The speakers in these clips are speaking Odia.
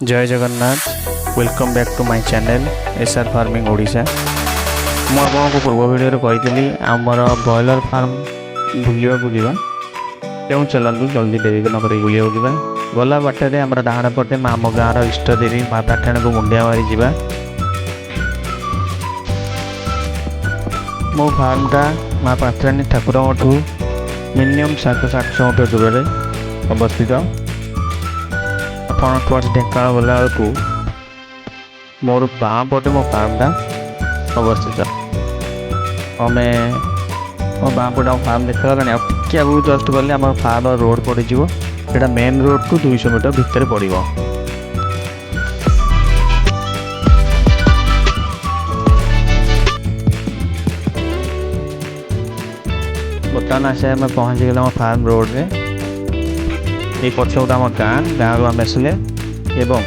जय Jagannath. Welcome back to my channel SR farming Odisha. ମୁଁ ଆପଣଙ୍କୁ ପୂର୍ବ ଭିଡ଼ିଓରେ କହିଥିଲି ଆମର ବ୍ରଏଲର ଫାର୍ମ ବୁଲିବାକୁ ଯିବା। ତେଣୁ ଚାଲନ୍ତୁ ଜଲ୍ଦି ଡେରି ନକରି ବୁଲିବାକୁ ଯିବା। ଗଲା ବାଟରେ ଆମର ଡାହାଣ ପଟେ ଆମ ଗାଁର ଇଷ୍ଟ ଦେବୀ ମା ପାଠାଣକୁ ମୁଣ୍ଡିଆ ମାରି ଯିବା। ମୋ ଫାର୍ମଟା ମା ପାଠାଣୀ ଠାକୁରଙ୍କଠୁ ମିନିମମ୍ 700-800 ମିଟର ଦୂରରେ ଅବସ୍ଥିତ। ଆପଣ ଟୁଆର୍ଡ ଢେଙ୍କାନାଳ ଗଲା ବେଳକୁ ମୋର ବାଁ ପଟେ ମୋ ଫାର୍ମଟା ଅବସ୍ଥିତ। ଆମେ ମୋ ବାଁ ପଟେ ଆମ ଫାର୍ମ ଦେଖାଗଲାଣି। ଆଉ ଟିକେ ଆଗକୁ ଜଷ୍ଟ ଗଲେ ଆମର ଫାର୍ମ ରୋଡ଼ ପଡ଼ିଯିବ। ସେଇଟା ମେନ୍ ରୋଡ଼ଠୁ 200 ମିଟର ଭିତରେ ପଡ଼ିବ। ବର୍ତ୍ତମାନ ଆସି ଆମେ ପହଞ୍ଚିଗଲେ ଆମ ଫାର୍ମ ରୋଡ଼ରେ। এই পছটা আমার গাঁরু আমি আসলে এবং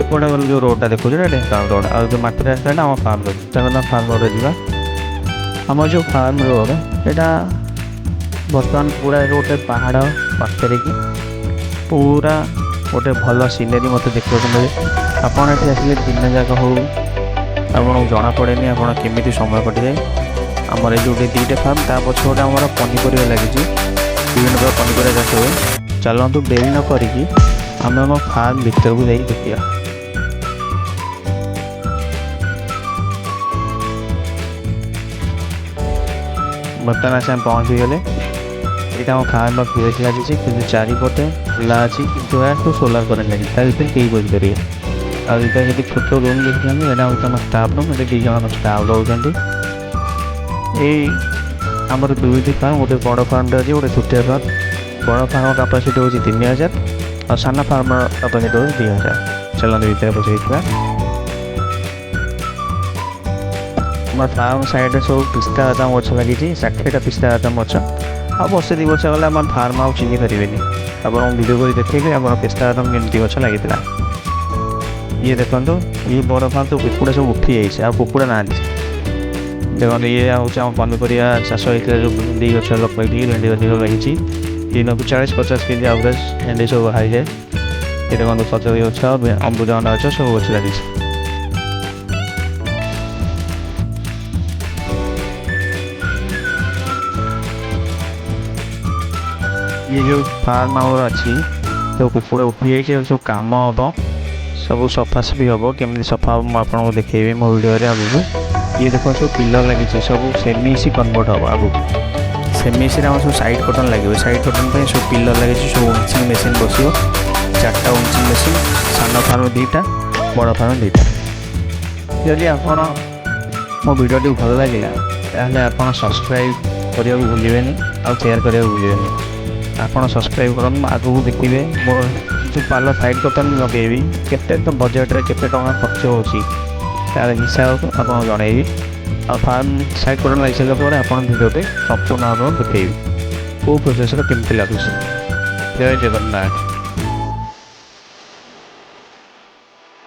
এপଟେ গেলে যে রোডটা দেখুছি এটা ঢেঙ্কানাଳ ରୋଡ଼। ଆଉ ଯେଉଁ ମାଟି ରାସ୍ତାଟା ଆମ ଫାର୍ମ ରୋଡ଼। ଚାଲନ୍ତୁ ଫାର୍ମ ରୋଡ଼ରେ ଯିବା। ଆମର ଯେଉଁ ଫାର୍ମ ରୋଡ଼ ଏଇଟା ବର୍ତ୍ତମାନ ପୁରା ଗୋଟେ ପାହାଡ଼ ପାଖରେ କି ପୁରା ଗୋଟେ ଭଲ ସିନେରୀ ମୋତେ ଦେଖିବାକୁ ମିଳେ। ଆପଣ ଏଠି ଆସିଲେ ଦିନ ଯାକ ହଉ ଆପଣଙ୍କୁ ଜଣାପଡ଼େନି ଆପଣ କେମିତି ସମୟ କଟିଯାଏ। ଆମର ଏଇ ଯେଉଁଠି ଦୁଇଟା ଫାର୍ମ ତା ପଛପଟେ ଆମର ପନିପରିବା ଲାଗିଛି, ବିଭିନ୍ନ ପ୍ରକାର ପନିପରିବା ଚାଷ ହୁଏ। ଚାଲନ୍ତୁ ଡେରି ନ କରିକି ଆମେ ଆମ ଫାର୍ମ ଭିତରକୁ ଯାଇ ଦେଖିବା। ବର୍ତ୍ତମାନ ଆସି ଆମେ ପହଞ୍ଚିଗଲେ। ଏଇଟା ଆମ ଫାର୍ମର ପିଏଚ୍ ଲାଗିଛି, କିନ୍ତୁ ଚାରିପଟେ ଖୋଲା ଅଛି, କିନ୍ତୁ ଏହାଠୁ ସୋଲାର କରେଣ୍ଟ ଲାଗିଛି। ତା ଭିତରେ କେହି ବସିପାରିବେ। ଆଉ ଏଇଟା ଯଦି ଛୋଟ ରୁମ୍ ଦେଖିଛନ୍ତି ଏଇଟା ହେଉଛି ଆମ ଷ୍ଟାଫ୍ ରୁମ୍। ଏଠି 2 ଜଣ ଷ୍ଟାଫ୍ ରହୁଛନ୍ତି। ଏଇ ଆମର ଦୁଇଟି ଫାର୍ମ, ଗୋଟେ ବଡ଼ ଫାର୍ମଟେ ଅଛି, ଗୋଟେ ଛୋଟିଆ ଫାର୍ମ। ବଡ଼ ଫାର୍ମ କାପାସିଟି ହେଉଛି 3000 ଆଉ ସାନ ଫାର୍ମର କାପାସିଟି ହେଉଛି 2000। ଚାଲନ୍ତୁ ଭିତରେ ପଶିଯାଇଥିବା। ଆମର ଫାର୍ମ ସାଇଡ଼ରେ ସବୁ ପିସ୍ତା ବାଦାମ ଗଛ ଲାଗିଛି, 60ଟା ପିସ୍ତା ବାଦାମ ଗଛ। ଆଉ ବର୍ଷେ 2 ବର୍ଷ ଗଲେ ଆମର ଫାର୍ମ ଆଉ ଚିହ୍ନି ପାରିବେନି। ଆପଣ ଭିଡ଼ିଓ କରି ଦେଖେଇଲେ ଆମର ପିସ୍ତା ବାଦାମ କେମିତି ଗଛ ଲାଗିଥିଲା। ଇଏ ଦେଖନ୍ତୁ, ଇଏ ବଡ଼ ଫାର୍ମ ସବୁ କୁକୁଡ଼ା ସବୁ ଉଠିଯାଇଛି, ଆଉ କୁକୁଡ଼ା ନାହାନ୍ତି। ଦେଖନ୍ତୁ ଇଏ ହେଉଛି ଆମ ପନିପରିବା ଚାଷ ହେଇଥିଲା, ଯେଉଁ ଭେଣ୍ଡି ଗଛ ଲଗାଇକି ଭେଣ୍ଡି ଗଛ ଲାଗିଛି। ଦିନକୁ 40-50 କେଜି ଆଭରେଜ୍ ଭେଣ୍ଡି ସବୁ ବାହାରିଯାଏ। ଏ ଦେଖନ୍ତୁ କଦଳୀ ଗଛ, ଅମୃତଭଣ୍ଡା ଗଛ ସବୁ ଗଛ ଲାଗିଛି। ଇଏ ଯେଉଁ ଫାର୍ମ ଆମର ଅଛି, ସବୁ କୁକୁଡ଼ା ଉଠିଯାଇଛି, ସବୁ କାମ ହେବ, ସବୁ ସଫାସଫି ହେବ। କେମିତି ସଫା ହେବ ମୁଁ ଆପଣଙ୍କୁ ଦେଖେଇବି ମୋ ଭିଡ଼ିଓରେ ଆଗକୁ। ଇଏ ଦେଖନ୍ତୁ ସବୁ ପିଲର ଲାଗିଛି, ସବୁ ସେମିସି କନଭର୍ଟ ହେବ ଆଗକୁ। ସେମିସିରେ ଆମର ସବୁ ସାଇଡ଼୍ କଟନ୍ ଲାଗିବ। ସାଇଡ଼୍ କଟନ୍ ପାଇଁ ସବୁ ପିଲର ଲାଗିଛି, ସବୁ ଉଇଞ୍ଚିଂ ମେସିନ୍ ବସିବ। 4ଟା ଉଇଞ୍ଚିଂ ମେସିନ୍, ସାନ ଫାର୍ମ 2ଟା, ବଡ଼ ଫାର୍ମ 2ଟା। ଯଦି ଆପଣ ମୋ ଭିଡ଼ିଓଟି ଭଲ ଲାଗିଲା ତାହେଲେ ଆପଣ ସବସ୍କ୍ରାଇବ୍ କରିବାକୁ ଭୁଲିବେନି, ଆଉ ସେୟାର କରିବାକୁ ଭୁଲିବେନି। ଆପଣ ସବସ୍କ୍ରାଇବ୍ କରନ୍ତୁ, ଆଗକୁ ଦେଖିବେ ମୋର ଯେଉଁ ପାଲ ସାଇଡ଼୍ କଟନ୍ ଲଗେଇବି, କେତେ ତ ବଜେଟ୍ରେ କେତେ ଟଙ୍କା ଖର୍ଚ୍ଚ ହେଉଛି ତା'ର ହିସାବ ଆପଣଙ୍କୁ ଜଣାଇବି। ଆଉ ଫାର୍ମ ସାଇଡ଼୍ କଟନ୍ ଲାଗି ସାରିଲା ପରେ ଆପଣ ଭିଡ଼ିଓରେ ସମ୍ପୂର୍ଣ୍ଣ ଭାବରେ ଦେଖେଇବି କେଉଁ ପ୍ରୋସେସ୍ରେ କେମିତି ଲାଗୁଛି। ଜୟ ଜଗନ୍ନାଥ।